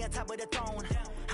me on top of the throne.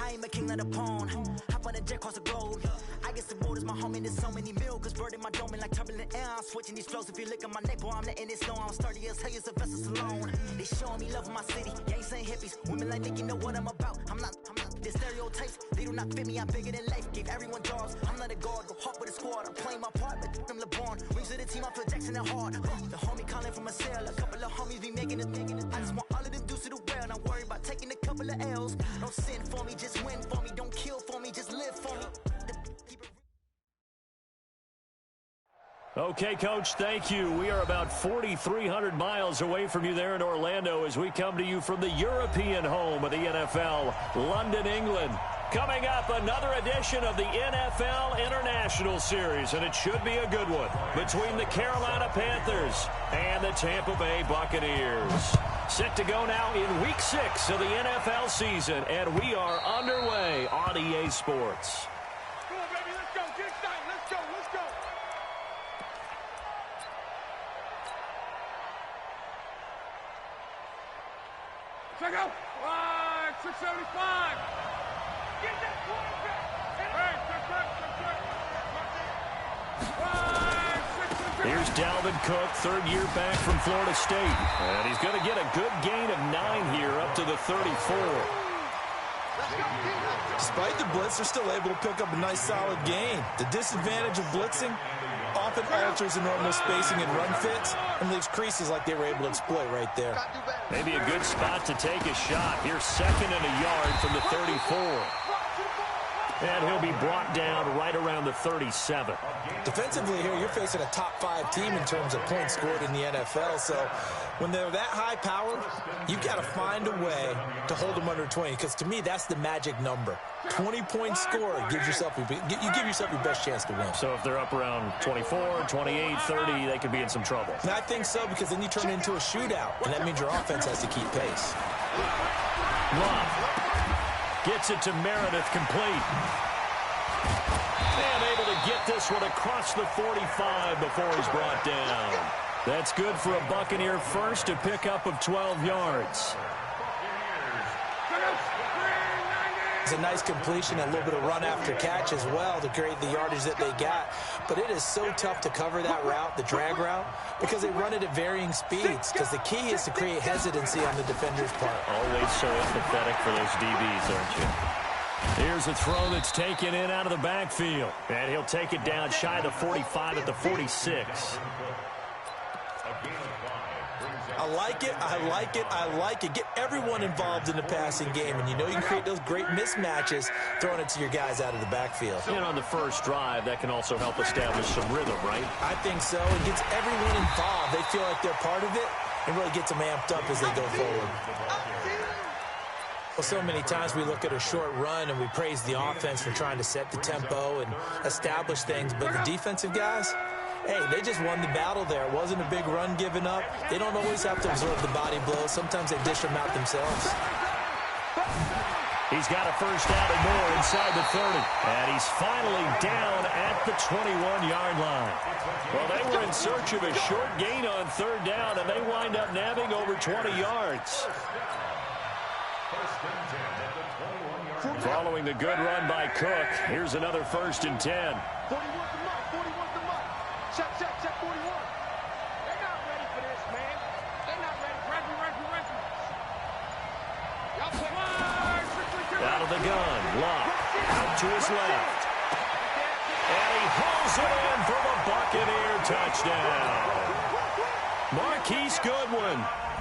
I ain't a king of the pawn. Hop on a jet across the globe. I guess the world is my home and there's so many milkers burning my dome like turbulent air. I'm switching these flows. If you look at my neck, boy, I'm letting it slow. I'm sturdy as hell, it's a vessel Salone. They showing me love in my city. Ain't saying hippies. Women like Nick, you know what I'm about. I'm not. The stereotypes, they do not fit me. I'm bigger than life. Give everyone jobs. I'm not a guard. Go hard with a squad. I'm playing my part, but I'm LeBron. Wings of the team, I feel Jackson and hard. The homie calling from a cell. A couple of homies be making it. I just want all of them dudes to do well. Not worry about taking a couple of L's. Don't sin for me, just win for me. Don't kill for me, just live for me. Okay, Coach, thank you. We are about 4,300 miles away from you there in Orlando as we come to you from the European home of the NFL, London, England. Coming up, another edition of the NFL International Series, and it should be a good one, between the Carolina Panthers and the Tampa Bay Buccaneers. Set to go now in Week 6 of the NFL season, and we are underway on EA Sports. Come on, baby, let's go. Get excited. Let's go. Let's go. Check out. 675. Get that quarterback. Hey, check back. Here's Dalvin Cook, third year back from Florida State. And he's going to get a good gain of 9 here up to the 34. Despite the blitz, they're still able to pick up a nice solid gain. The disadvantage of blitzing often alters the normal spacing and run fits and leaves creases like they were able to exploit right there. Maybe a good spot to take a shot. Here's 2nd and a yard from the 34. And he'll be brought down right around the 37. Defensively here, you're facing a top 5 team in terms of points scored in the NFL. So when they're that high power, you've got to find a way to hold them under 20. Because to me, that's the magic number. 20-point score gives yourself you give yourself your best chance to win. So if they're up around 24, 28, 30, they could be in some trouble. And I think so, because then you turn it into a shootout, and that means your offense has to keep pace. Love gets it to Meredith, complete. And able to get this one across the 45 before he's brought down. That's good for a Buccaneer first, a pickup of 12 yards. It's a nice completion, a little bit of run after catch as well to create the yardage that they got. But it is so tough to cover that route, the drag route, because they run it at varying speeds. Because the key is to create hesitancy on the defender's part. Always so empathetic for those DBs, aren't you? Here's a throw that's taken in out of the backfield. And he'll take it down shy of the 45 at the 46. I like it, I like it, I like it. Get everyone involved in the passing game, and you know you can create those great mismatches throwing it to your guys out of the backfield. And on the first drive, that can also help establish some rhythm, right? I think so. It gets everyone involved. They feel like they're part of it and really gets them amped up as they go forward. Well, so many times we look at a short run and we praise the offense for trying to set the tempo and establish things, but the defensive guys, hey, they just won the battle there. It wasn't a big run given up. They don't always have to absorb the body blows. Sometimes they dish them out themselves. He's got a first down and more inside the 30. And he's finally down at the 21-yard line. Well, they were in search of a short gain on third down, and they wind up nabbing over 20 yards. Following the good run by Cook, here's another 1st and 10. 41 to Mike. 41 to Mike. Check, 41. They're not ready for this, man. They're not ready. Reggie. Y'all play. Out of the gun. Locke out to his left. And he hauls it in for the Buccaneer touchdown. Marquise Goodwin,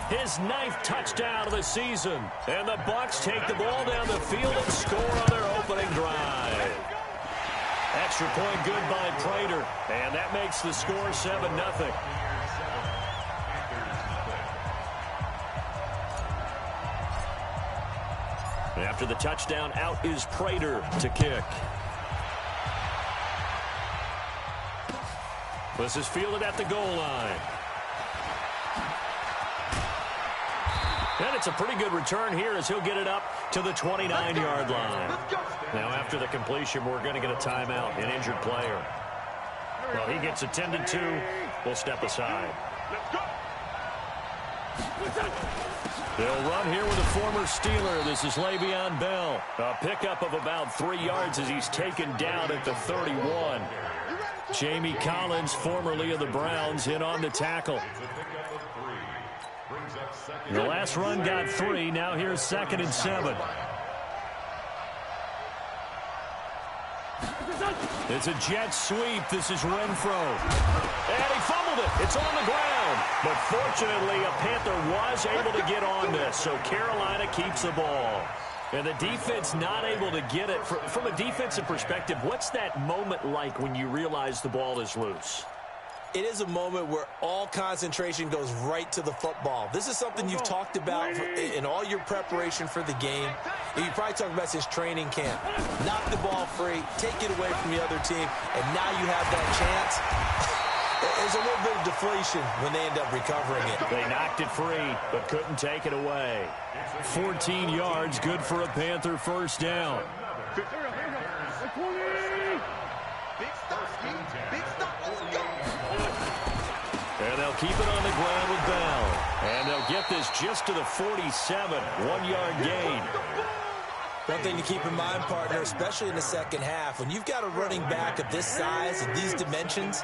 his 9th touchdown of the season. And the Bucs take the ball down the field and score on their opening drive. Extra point good by Prater. And that makes the score 7-0. After the touchdown, out is Prater to kick. This is fielded at the goal line. And it's a pretty good return here as he'll get it up to the 29-yard line. Now, after the completion, we're going to get a timeout, an injured player. Well, he gets attended to. We'll step aside. Let's go. They'll run here with a former Steeler. This is Le'Veon Bell. A pickup of about 3 yards as he's taken down at the 31. Jamie Collins, formerly of the Browns, in on the tackle. The last run got 3. Now here's 2nd and 7. It's a jet sweep. This is Renfro. And he fumbled it. It's on the ground. But fortunately, a Panther was able to get on this. So Carolina keeps the ball. And the defense not able to get it. From a defensive perspective, what's that moment like when you realize the ball is loose? It is a moment where all concentration goes right to the football. This is something you've talked about in all your preparation for the game. And you probably talked about since training camp. Knock the ball free, take it away from the other team, and now you have that chance. There's a little bit of deflation when they end up recovering it. They knocked it free, but couldn't take it away. 14 yards, good for a Panther first down. Big stop, Steve. Big stop. Let's go. And they'll keep it on the ground with Bell. And they'll get this just to the 47. 1-yard gain. One thing to keep in mind, partner, especially in the second half, when you've got a running back of this size and these dimensions,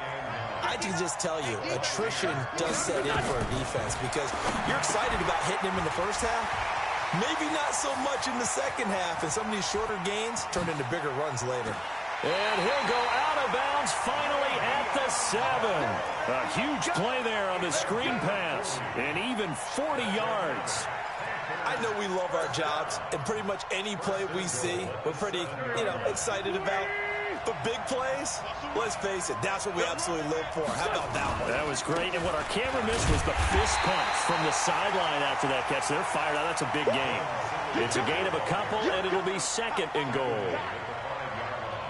I can just tell you, attrition does set in for a defense because you're excited about hitting him in the first half. Maybe not so much in the second half, and some of these shorter gains turn into bigger runs later. And he'll go out of bounds finally at the 7. A huge play there on the screen pass. And even 40 yards. I know we love our jobs, and pretty much any play we see, we're pretty, excited about. But big plays, let's face it, that's what we absolutely live for. How about that one? That was great. And what our camera missed was the fist pump from the sideline after that catch. They're fired out. That's a big gain. It's a gain of a couple, and it'll be 2nd and goal.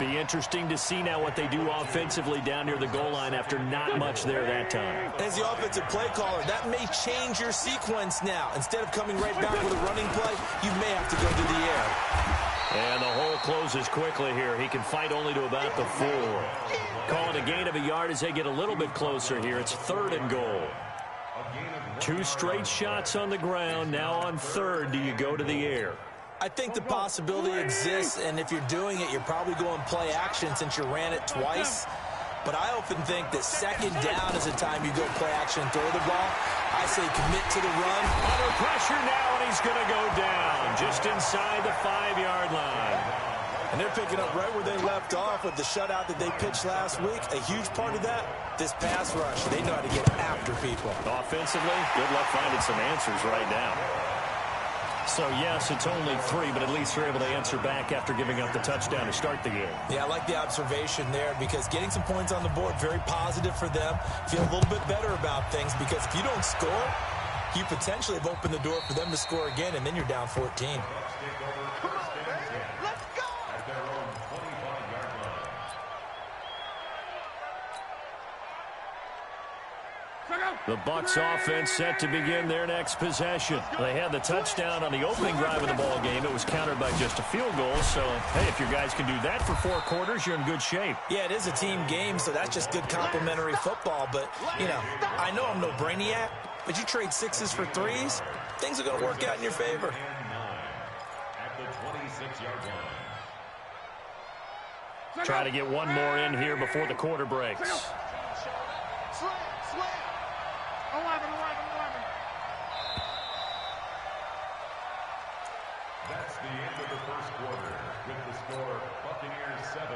Be interesting to see now what they do offensively down near the goal line after not much there that time. As the offensive play caller, that may change your sequence now. Instead of coming right back with a running play, you may have to go to the air. And the hole closes quickly here. He can fight only to about the 4. Call it a gain of a yard as they get a little bit closer here. It's 3rd and goal. 2 straight shots on the ground. Now on 3rd, do you go to the air? I think the possibility exists, and if you're doing it, you're probably going play action since you ran it twice. But I often think that 2nd down is the time you go play action and throw the ball. I say commit to the run. Under pressure now, and he's going to go down just inside the 5-yard line. And they're picking up right where they left off with the shutout that they pitched last week. A huge part of that, this pass rush. They know how to get after people. Offensively, good luck finding some answers right now. So, yes, it's only 3, but at least they're able to answer back after giving up the touchdown to start the game. Yeah, I like the observation there because getting some points on the board, very positive for them. Feel a little bit better about things because if you don't score, you potentially have opened the door for them to score again, and then you're down 14. The Bucs offense set to begin their next possession. They had the touchdown on the opening drive of the ball game. It was countered by just a field goal. So, hey, if your guys can do that for 4 quarters, you're in good shape. Yeah, it is a team game, so that's just good complimentary football. But, I know I'm no brainiac, but you trade 6s for 3s, things are going to work out in your favor. At the 26-yard line. Try to get one more in here before the quarter breaks. Slam. 11. That's the end of the first quarter with the score Buccaneers 7,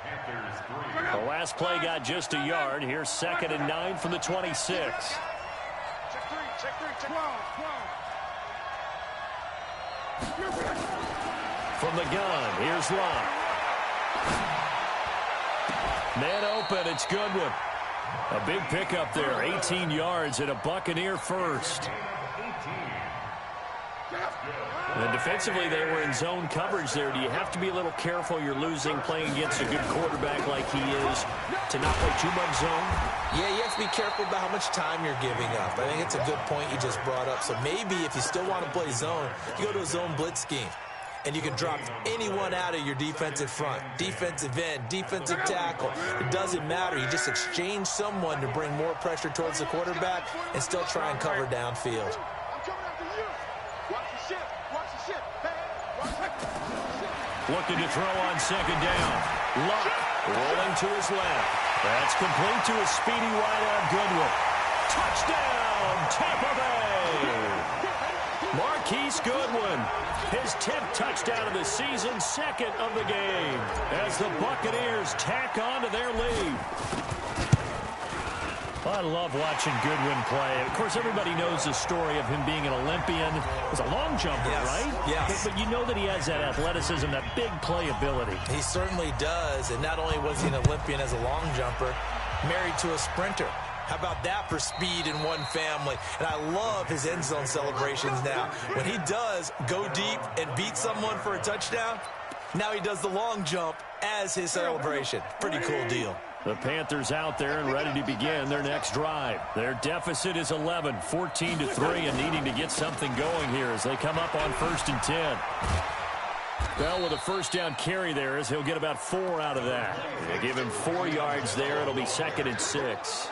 Panthers 3. The last play got just a yard. Here's 2nd and 9 from the 26. Check 3. 12. From the gun, here's Locke. Man open, it's Goodwin. A big pickup there, 18 yards and a Buccaneer first. And defensively, they were in zone coverage there. Do you have to be a little careful? You're losing playing against a good quarterback like he is to not play too much zone? Yeah, you have to be careful about how much time you're giving up. I think it's a good point you just brought up. So maybe if you still want to play zone, you go to a zone blitz scheme. And you can drop anyone out of your defensive front, defensive end, defensive tackle. It doesn't matter. You just exchange someone to bring more pressure towards the quarterback and still try and cover downfield. Looking to throw on second down. Luck rolling to his left. That's complete to a speedy wideout Goodwin. Touchdown, Tampa Bay! Marquise Goodwin, his 10th touchdown of the season, second of the game, as the Buccaneers tack on to their lead. I love watching Goodwin play. Of course, everybody knows the story of him being an Olympian. He's a long jumper, right? Yes. But you know that he has that athleticism, that big playability. He certainly does. And not only was he an Olympian as a long jumper, married to a sprinter. How about that for speed in one family? And I love his end zone celebrations now. When he does go deep and beat someone for a touchdown, now he does the long jump as his celebration. Pretty cool deal. The Panthers out there and ready to begin their next drive. Their deficit is 11, 14-3, and needing to get something going here as they come up on 1st and 10. Well, with a first down carry there, as he'll get about 4 out of that. They give him 4 yards there. It'll be 2nd and 6.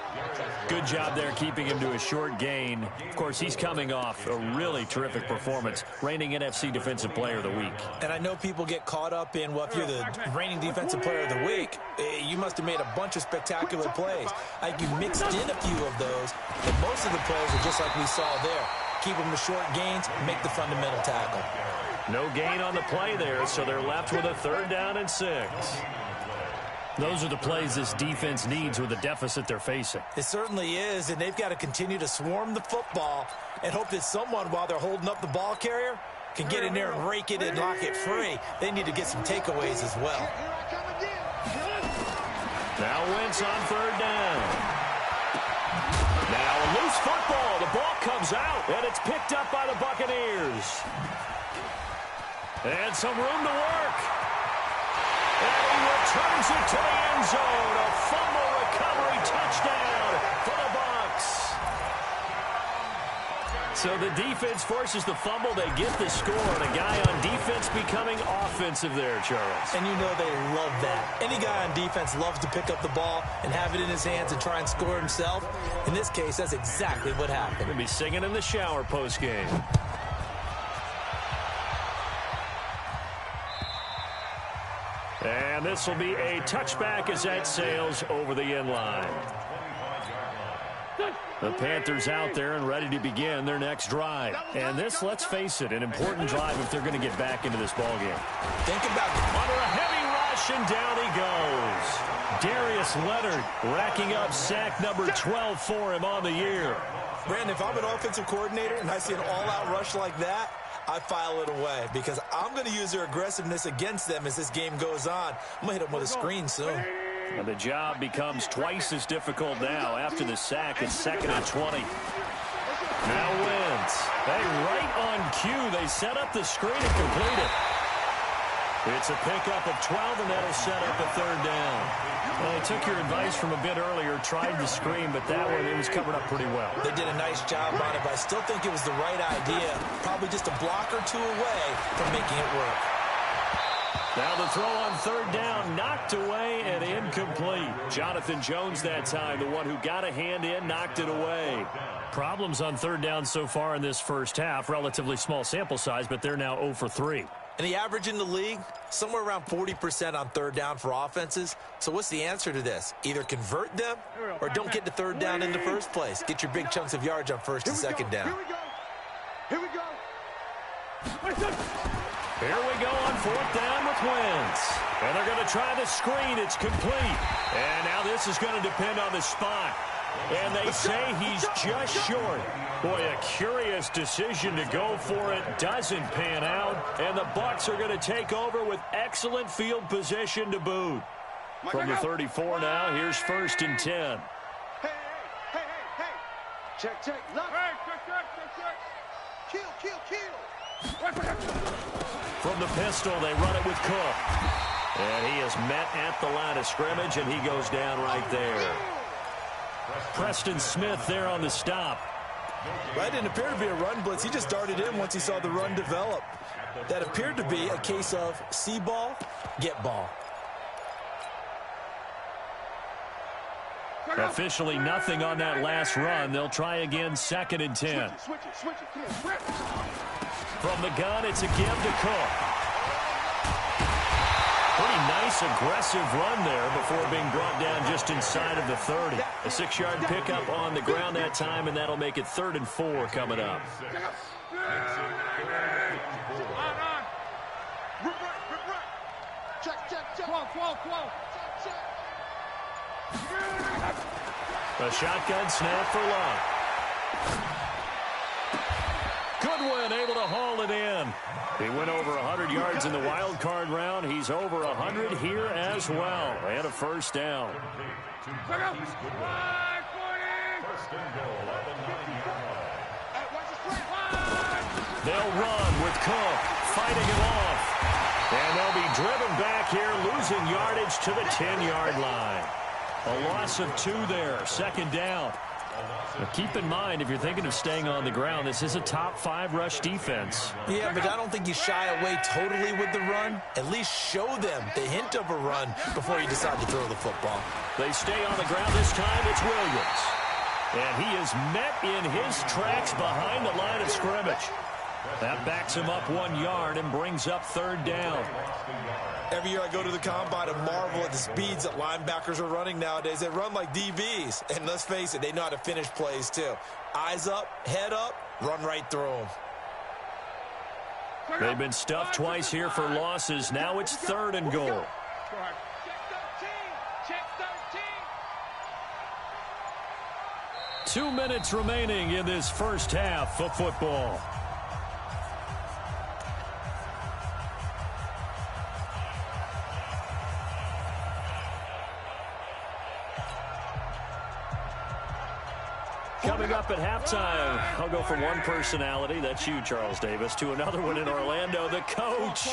Good job there keeping him to a short gain. Of course, he's coming off a really terrific performance, reigning NFC Defensive Player of the Week. And I know people get caught up in, well, if you're the reigning Defensive Player of the Week, you must have made a bunch of spectacular plays. I think you mixed in a few of those, but most of the plays are just like we saw there. Keep them to short gains, make the fundamental tackle. No gain on the play there, so they're left with a 3rd down and 6. Those are the plays this defense needs with the deficit they're facing. It certainly is, and they've got to continue to swarm the football and hope that someone, while they're holding up the ball carrier, can get in there and rake it and lock it free. They need to get some takeaways as well. Now Wentz on 3rd down. Now a loose football. The ball comes out, and it's picked up by the Buccaneers. And some room to work. And he returns it to the end zone. A fumble recovery touchdown for the Bucs. So the defense forces the fumble. They get the score. And a guy on defense becoming offensive there, Charles. And you know they love that. Any guy on defense loves to pick up the ball and have it in his hands and try and score himself. In this case, that's exactly what happened. He'll be singing in the shower post-game. And this will be a touchback as that sails over the end line. The Panthers out there and ready to begin their next drive. And this, let's face it, an important drive if they're going to get back into this ballgame. Think about it. Under a heavy rush, and down he goes. Darius Leonard racking up sack number 12 for him on the year. Brandon, if I'm an offensive coordinator and I see an all-out rush like that, I file it away because I'm going to use their aggressiveness against them as this game goes on. I'm going to hit them with a screen soon. And the job becomes twice as difficult now after the sack. It's 2nd and 20. Now Wentz. Hey, right on cue. They set up the screen and complete it. It's a pickup of 12, and that'll set up a 3rd down. Well, they took your advice from a bit earlier, tried the screen, but that one, it was covered up pretty well. They did a nice job on it, but I still think it was the right idea. Probably just a block or two away from making it work. Now the throw on 3rd down, knocked away and incomplete. Jonathan Jones that time, the one who got a hand in, knocked it away. Problems on 3rd down so far in this first half. Relatively small sample size, but they're now 0 for 3. And the average in the league, somewhere around 40% on 3rd down for offenses. So what's the answer to this? Either convert them or don't get to 3rd down in the first place. Get your big chunks of yards on 1st and 2nd down. Here we go. Here we go on 4th down with Wentz. And they're going to try the screen. It's complete. And now this is going to depend on the spot. And they say he's just short. Boy, a curious decision to go for it. Doesn't pan out. And the Bucs are going to take over with excellent field position to boot. From the 34 now, here's 1st and 10. Hey. Check. Look. Hey, check. Kill. From the pistol, they run it with Cook. And he is met at the line of scrimmage, and he goes down right there. Preston Smith there on the stop. That didn't appear to be a run blitz. He just darted in once he saw the run develop. That appeared to be a case of see ball, get ball. Officially nothing on that last run. They'll try again, 2nd and 10. Switch it. From the gun, it's a give to Cook. Pretty nice, aggressive run there before being brought down just inside of the 30. A 6-yard pickup on the ground that time, and that'll make it 3rd and 4 coming up. A shotgun snap for Love. Goodwin able to haul it in. He went over 100 yards in the wild card round. He's over 100 here as well. And a first down. They'll run with Cook fighting him off. And they'll be driven back here, losing yardage to the 10-yard line. A loss of 2 there, 2nd down. Now keep in mind, if you're thinking of staying on the ground, this is a top 5 rush defense. Yeah, but I don't think you shy away totally with the run. At least show them the hint of a run before you decide to throw the football. They stay on the ground this time. It's Williams. And he is met in his tracks behind the line of scrimmage. That backs him up 1 yard and brings up 3rd down. Every year I go to the combine and marvel at the speeds that linebackers are running nowadays. They run like DBs. And let's face it, they know how to finish plays too. Eyes up, head up, run right through them. They've been stuffed twice here for losses. Now it's 3rd and goal. Check 13. 2 minutes remaining in this first half of football. Coming up at halftime, I'll go from one personality, that's you, Charles Davis, to another one in Orlando, the coach.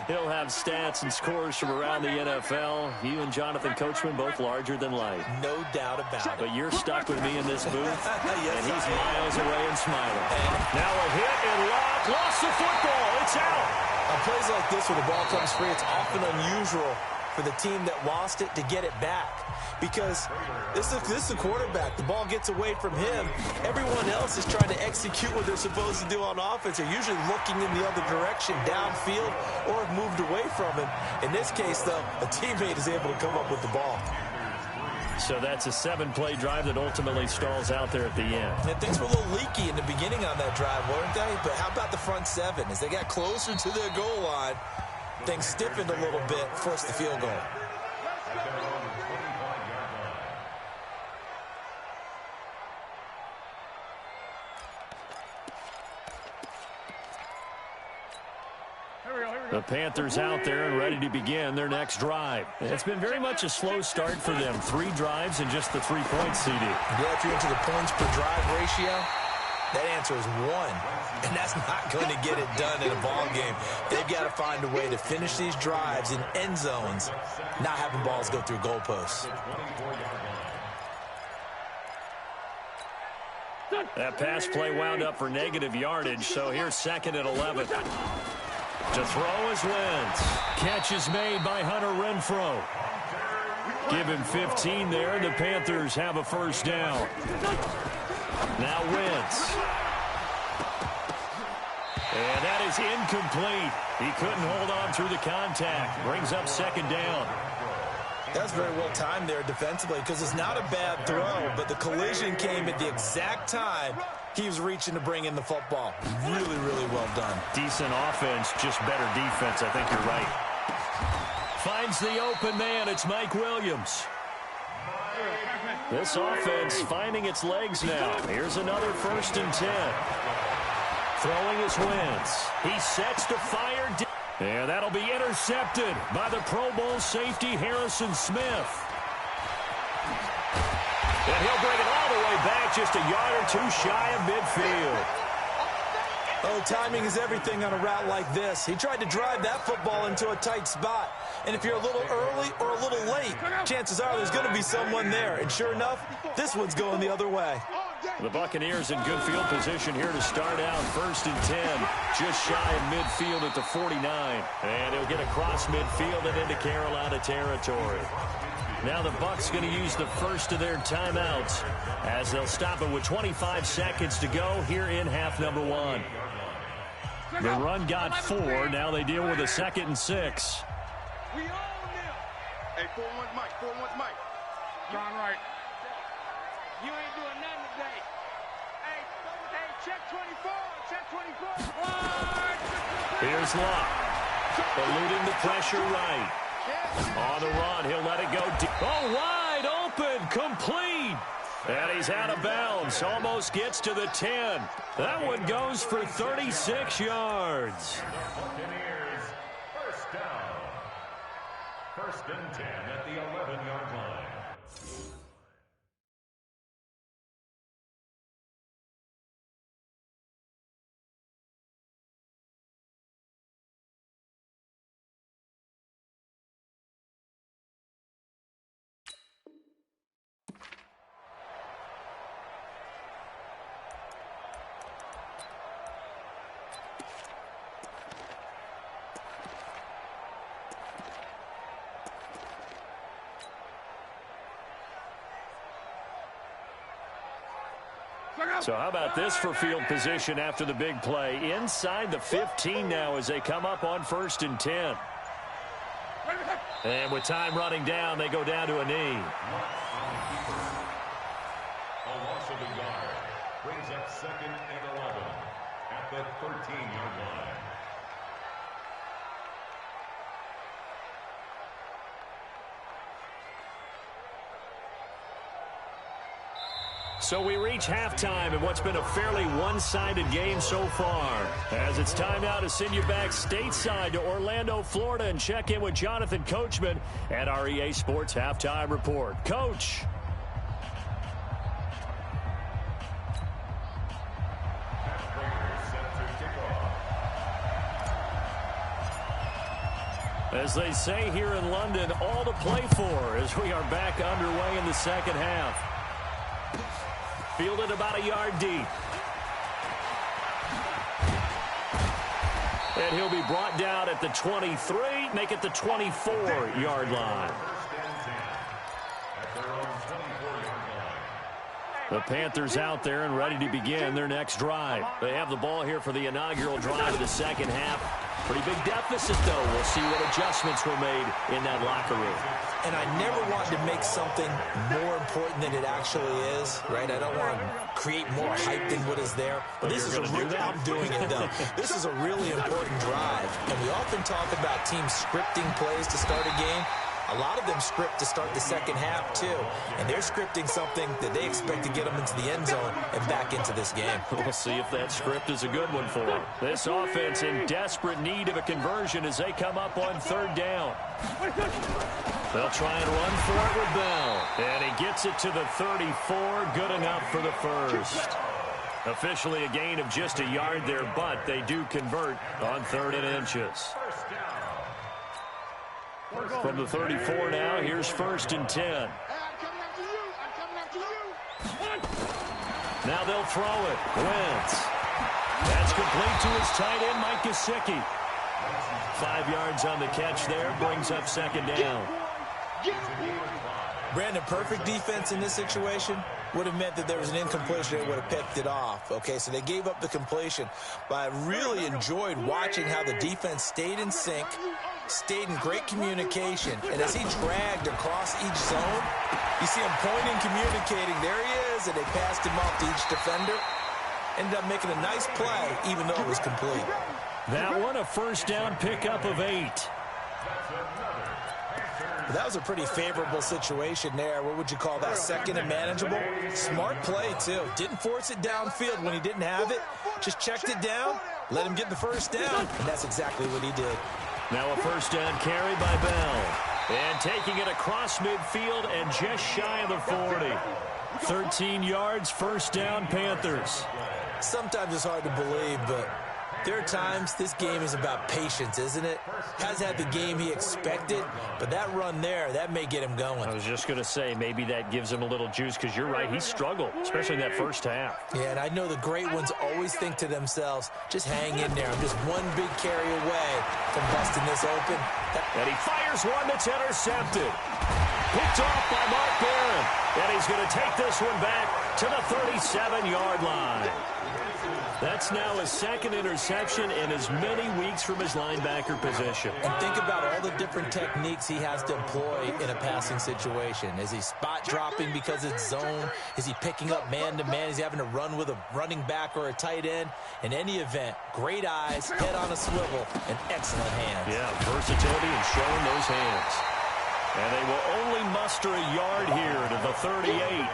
He'll have stats and scores from around the NFL. You and Jonathan Coachman, both larger than life. No doubt about it. But you're stuck with me in this booth, and he's miles away and smiling. Now a hit and lost the football. It's out. On plays like this where the ball comes free, it's often unusual for the team that lost it to get it back. Because this is the quarterback. The ball gets away from him. Everyone else is trying to execute what they're supposed to do on offense. They're usually looking in the other direction, downfield, or have moved away from him. In this case, though, a teammate is able to come up with the ball. So that's a 7-play drive that ultimately stalls out there at the end. And things were a little leaky in the beginning on that drive, weren't they? But how about the front 7? As they got closer to their goal line, things stiffened a little bit, forced the field goal. The Panthers out there and ready to begin their next drive. It's been very much a slow start for them. 3 drives and just the 3 points, CD. Yeah, if you're into the points per drive ratio, that answer is 1. And that's not going to get it done in a ball game. They've got to find a way to finish these drives in end zones, not having balls go through goalposts. That pass play wound up for negative yardage, so here's 2nd and 11. To throw is Wentz. Catch is made by Hunter Renfrow. Give him 15 there, and the Panthers have a first down. Now Wentz. And that is incomplete. He couldn't hold on through the contact. Brings up 2nd down. That's very well timed there defensively because it's not a bad throw, but the collision came at the exact time he was reaching to bring in the football. Really, really well done. Decent offense, just better defense. I think you're right. Finds the open man. It's Mike Williams. This offense finding its legs now. Here's another 1st and 10. Throwing is Wentz. He sets to fire. And that'll be intercepted by the Pro Bowl safety Harrison Smith. And he'll bring it all the way back, just a yard or 2 shy of midfield. Oh, timing is everything on a route like this. He tried to drive that football into a tight spot. And if you're a little early or a little late, chances are there's going to be someone there. And sure enough, this one's going the other way. The Buccaneers in good field position here to start out. 1st and 10, just shy of midfield at the 49. And he'll get across midfield and into Carolina territory. Now the Bucs going to use the first of their timeouts as they'll stop it with 25 seconds to go here in half number 1. The run got 4. Now they deal with a 2nd and 6. We own Hey, 4-1's Mike. 4-1's Mike. John Wright. You ain't doing nothing today. Hey, check 24. Check 24. Here's Locke. Eluding the pressure right. On the run, he'll let it go deep. Oh, wide open, complete. And he's out of bounds, almost gets to the 10. That one goes for 36 yards. Buccaneers, first down. First and 10 at the 11-yard line. So how about this for field position after the big play? Inside the 15 now as they come up on 1st and 10. And with time running down, they go down to a knee. A loss of a yard brings up 2nd and 11 at the 13-yard line. So we reach halftime in what's been a fairly one-sided game so far. As it's time now to send you back stateside to Orlando, Florida, and check in with Jonathan Coachman at our EA Sports Halftime Report. Coach. As they say here in London, all to play for as we are back underway in the second half. Fielded about a yard deep. And he'll be brought down at the 23, make it the 24-yard line. The Panthers out there and ready to begin their next drive. They have the ball here for the inaugural drive of the second half. Pretty big deficit, though. We'll see what adjustments were made in that locker room. And I never want to make something more important than it actually is, right? I don't want to create more hype than what is there. But this is a really, I'm doing it, though. This is a really important drive. And we often talk about teams scripting plays to start a game. A lot of them script to start the second half, too. And they're scripting something that they expect to get them into the end zone and back into this game. We'll see if that script is a good one for them. This offense in desperate need of a conversion as they come up on 3rd down. They'll try and run for it with Bell. And he gets it to the 34. Good enough for the first. Officially a gain of just a yard there, but they do convert on 3rd and inches. From the 34 now, here's 1st and 10. Now they'll throw it. Wentz. That's complete to his tight end, Mike Gesicki. 5 yards on the catch there, brings up 2nd down. Brandon, perfect defense in this situation would have meant that there was an incompletion that would have picked it off. Okay, so they gave up the completion. But I really enjoyed watching how the defense stayed in sync, stayed in great communication. And as he dragged across each zone, you see him pointing, communicating. There he is, and they passed him off to each defender. Ended up making a nice play, even though it was complete. That one, a 1st down pickup of 8. That was a pretty favorable situation there. What would you call that? 2nd and manageable? Smart play, too. Didn't force it downfield when he didn't have it. Just checked it down, let him get the 1st down, and that's exactly what he did. Now a 1st down carry by Bell. And taking it across midfield and just shy of the 40. 13 yards, 1st down, Panthers. Sometimes it's hard to believe, but there are times this game is about patience, isn't it? Hasn't had the game he expected, but that run there, that may get him going. I was just going to say, maybe that gives him a little juice, because you're right, he struggled, especially in that 1st half. Yeah, and I know the great ones always think to themselves, just hang in there. I'm just one big carry away from busting this open. And he fires one that's intercepted. Picked off by Mark Barron. And he's going to take this one back to the 37-yard line. That's now his second interception in as many weeks from his linebacker position. And think about all the different techniques he has to employ in a passing situation. Is he spot dropping because it's zone? Is he picking up man-to-man? Is he having to run with a running back or a tight end? In any event, great eyes, head on a swivel, and excellent hands. Yeah, versatility and showing those hands. And they will only muster a yard here to the 38.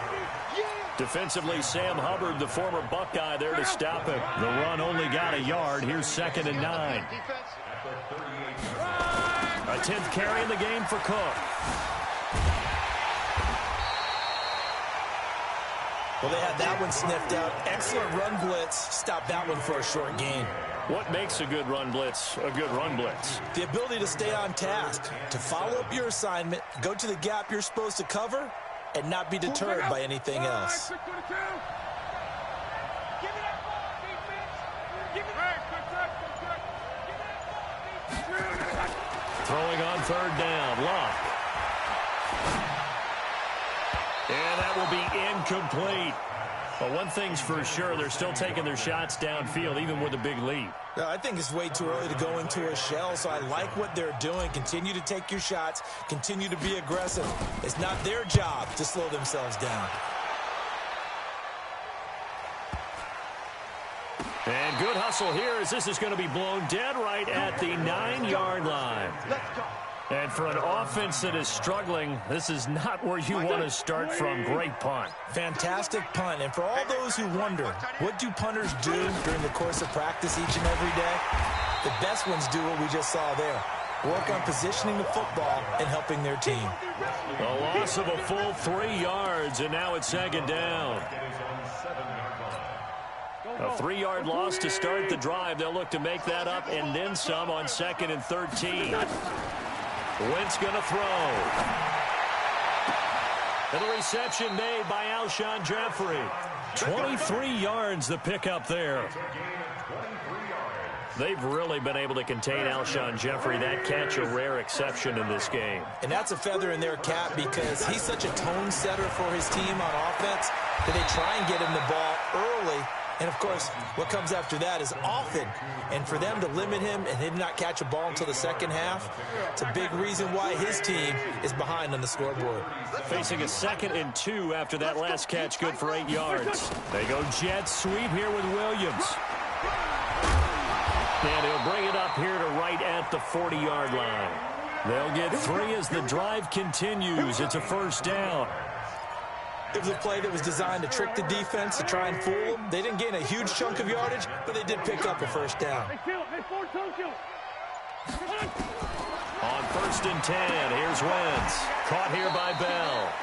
Defensively, Sam Hubbard, the former Buckeye, there to stop him. The run only got a yard. Here's 2nd and 9. A 10th carry in the game for Cook. Well, they had that one sniffed out. Excellent run blitz. Stop that one for a short gain. What makes a good run blitz a good run blitz? The ability to stay on task, to follow up your assignment, go to the gap you're supposed to cover, and not be deterred by anything else. Throwing on 3rd down, Locke. And that will be incomplete. But one thing's for sure, they're still taking their shots downfield, even with a big lead. No, I think it's way too early to go into a shell, so I like what they're doing. Continue to take your shots. Continue to be aggressive. It's not their job to slow themselves down. And good hustle here as this is going to be blown dead right at the 9-yard line. And for an offense that is struggling, this is not where you want to start from. Great punt. Fantastic punt. And for all those who wonder, what do punters do during the course of practice each and every day? The best ones do what we just saw there. Work on positioning the football and helping their team. A loss of a full 3 yards, and now it's 2nd down. A 3-yard loss to start the drive. They'll look to make that up and then some on 2nd and 13. Wentz going to throw. And the reception made by Alshon Jeffrey. 23 yards the pickup there. They've really been able to contain Alshon Jeffrey. That catch a rare exception in this game. And that's a feather in their cap because he's such a tone setter for his team on offense that they try and get him the ball early. And, of course, what comes after that is often. And for them to limit him and him not catch a ball until the second half, it's a big reason why his team is behind on the scoreboard. Facing a 2nd and 2 after that last catch, good for 8 yards. They go jet sweep here with Williams. And he'll bring it up here to right at the 40-yard line. They'll get 3 as the drive continues. It's a 1st down. It was a play that was designed to trick the defense, to try and fool them. They didn't gain a huge chunk of yardage, but they did pick up a 1st down. On 1st and 10, here's Wentz. Caught here by Bell.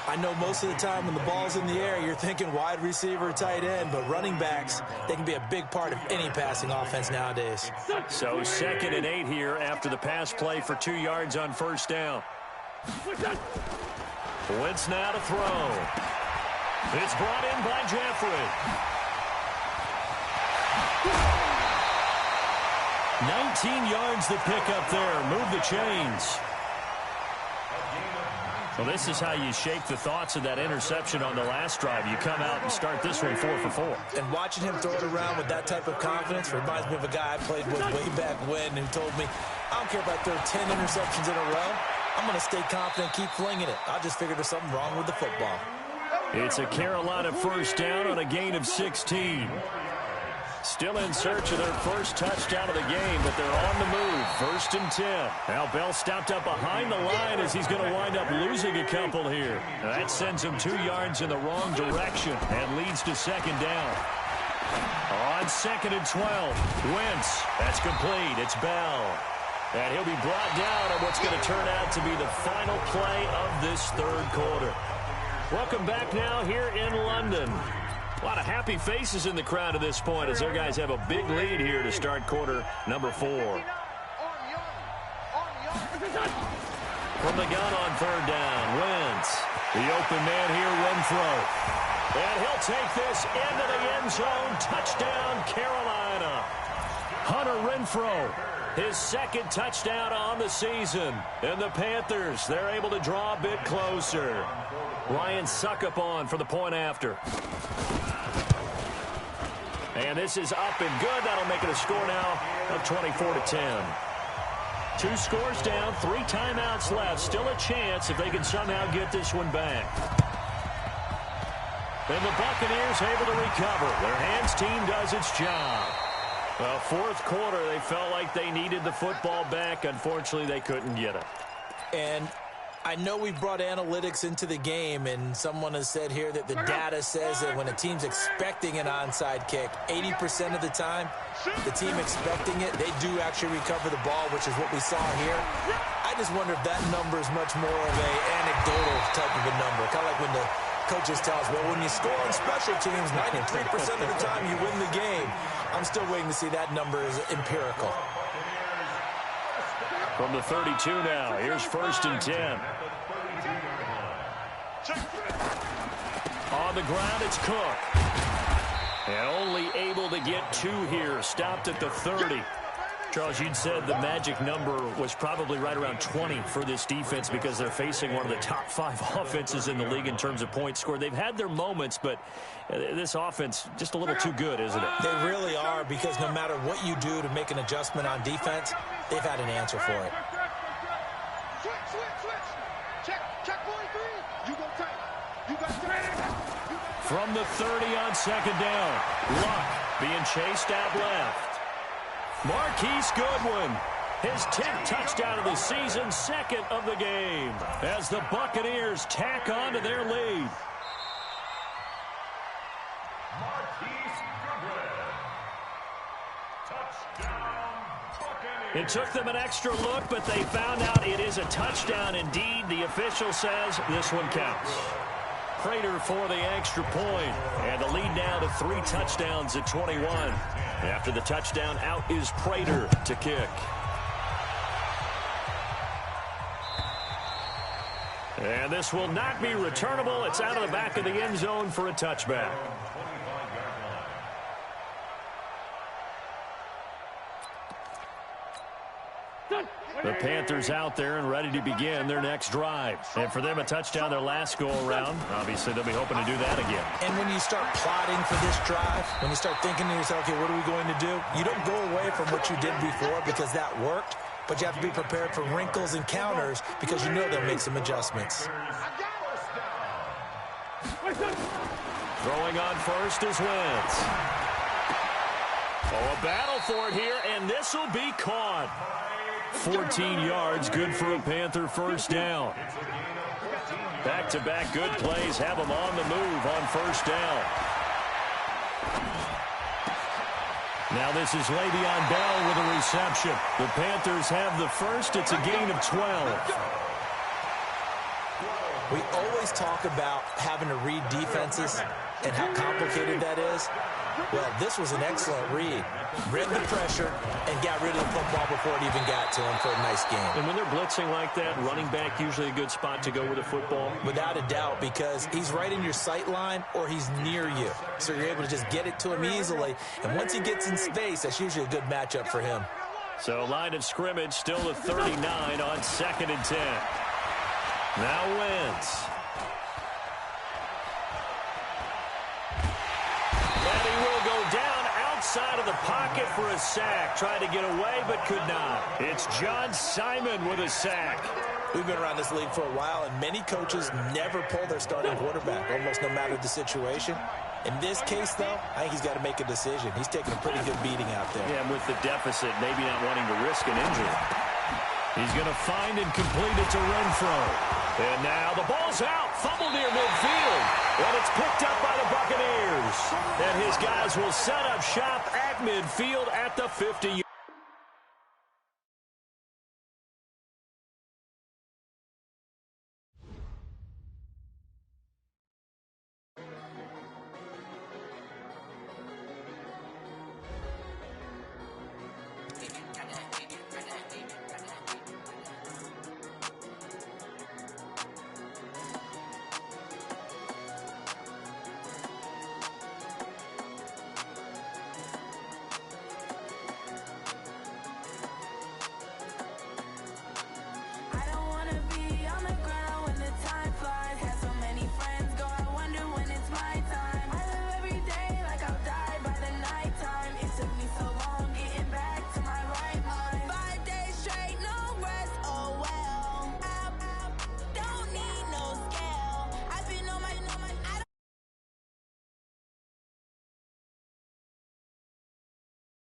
I know most of the time when the ball's in the air, you're thinking wide receiver, tight end, but running backs, they can be a big part of any passing offense nowadays. So 2nd and 8 here after the pass play for 2 yards on 1st down. Wentz now to throw. It's brought in by Jeffrey. 19 yards to pick up there. Move the chains. Well, this is how you shake the thoughts of that interception on the last drive. You come out and start this one 4 for 4. And watching him throw it around with that type of confidence reminds me of a guy I played with way back when who told me, I don't care if I throw 10 interceptions in a row. I'm going to stay confident, keep flinging it. I just figured there's something wrong with the football. It's a Carolina 1st down on a gain of 16. Still in search of their first touchdown of the game, but they're on the move. 1st and 10. Now Bell stopped up behind the line as he's going to wind up losing a couple here. Now that sends him 2 yards in the wrong direction and leads to 2nd down. On 2nd and 12, Wentz. That's complete. It's Bell. And he'll be brought down on what's going to turn out to be the final play of this 3rd quarter. Welcome back now here in London. A lot of happy faces in the crowd at this point as their guys have a big lead here to start quarter number 4. From the gun on 3rd down, Wentz. The open man here, Renfro. And he'll take this into the end zone. Touchdown, Carolina. Hunter Renfro. His second touchdown on the season. And the Panthers, they're able to draw a bit closer. Ryan Suckup on for the point after. And this is up and good. That'll make it a score now of 24-10. 2 scores down, 3 timeouts left. Still a chance if they can somehow get this one back. And the Buccaneers able to recover. Their hands team does its job. Well, fourth quarter, they felt like they needed the football back. Unfortunately, they couldn't get it. And I know we brought analytics into the game, and someone has said here that the data says that when a team's expecting an onside kick, 80% of the time, the team expecting it, they do actually recover the ball, which is what we saw here. I just wonder if that number is much more of an anecdotal type of a number, kind of like when the coaches tell us, well, when you score on special teams, 93% of the time you win the game. I'm still waiting to see that number is empirical. From the 32 now, here's 1st and 10. On the ground, it's Cook. And only able to get 2 here, stopped at the 30. Charles, you'd said the magic number was probably right around 20 for this defense because they're facing one of the top 5 offenses in the league in terms of points scored. They've had their moments, but this offense just a little too good, isn't it? They really are, because no matter what you do to make an adjustment on defense, they've had an answer for it. Check 43. You go tight. You got tight. From the 30 on 2nd down. Luck being chased out left. Marquise Goodwin, his 10th touchdown of the season, 2nd of the game, as the Buccaneers tack on to their lead. Marquise Goodwin. Touchdown, Buccaneers. It took them an extra look, but they found out it is a touchdown indeed. The official says this one counts. Prater for the extra point, and the lead now to 3 touchdowns at 21. After the touchdown, out is Prater to kick. And this will not be returnable. It's out of the back of the end zone for a touchback. The Panthers out there and ready to begin their next drive. And for them, a touchdown their last go-around. Obviously, they'll be hoping to do that again. And when you start plotting for this drive, when you start thinking to yourself, okay, what are we going to do? You don't go away from what you did before because that worked, but you have to be prepared for wrinkles and counters because you know they'll make some adjustments. Throwing on first is Wentz. Oh, a battle for it here, and this will be caught. 14 yards, good for a Panther first down. Back-to-back good plays have them on the move on first down. Now this is Le'Veon Bell with a reception. The Panthers have the first. It's a gain of 12. We always talk about having to read defenses and how complicated that is. Well, this was an excellent read. Read the pressure and got rid of the football before it even got to him for a nice game. And when they're blitzing like that, running back usually a good spot to go with the football? Without a doubt, because he's right in your sight line or he's near you. So you're able to just get it to him easily. And once he gets in space, that's usually a good matchup for him. So line of scrimmage still at 39 on 2nd and 10. Now Wentz. And he will go down outside of the pocket for a sack. Tried to get away, but could not. It's John Simon with a sack. We've been around this league for a while, and many coaches never pull their starting quarterback, almost no matter the situation. In this case, though, I think he's got to make a decision. He's taking a pretty good beating out there. Yeah, and with the deficit, maybe not wanting to risk an injury. He's going to find and complete it to Renfro. And now the ball's out. Fumble near midfield. And it's picked up by the Buccaneers. And his guys will set up shop at midfield at the 50.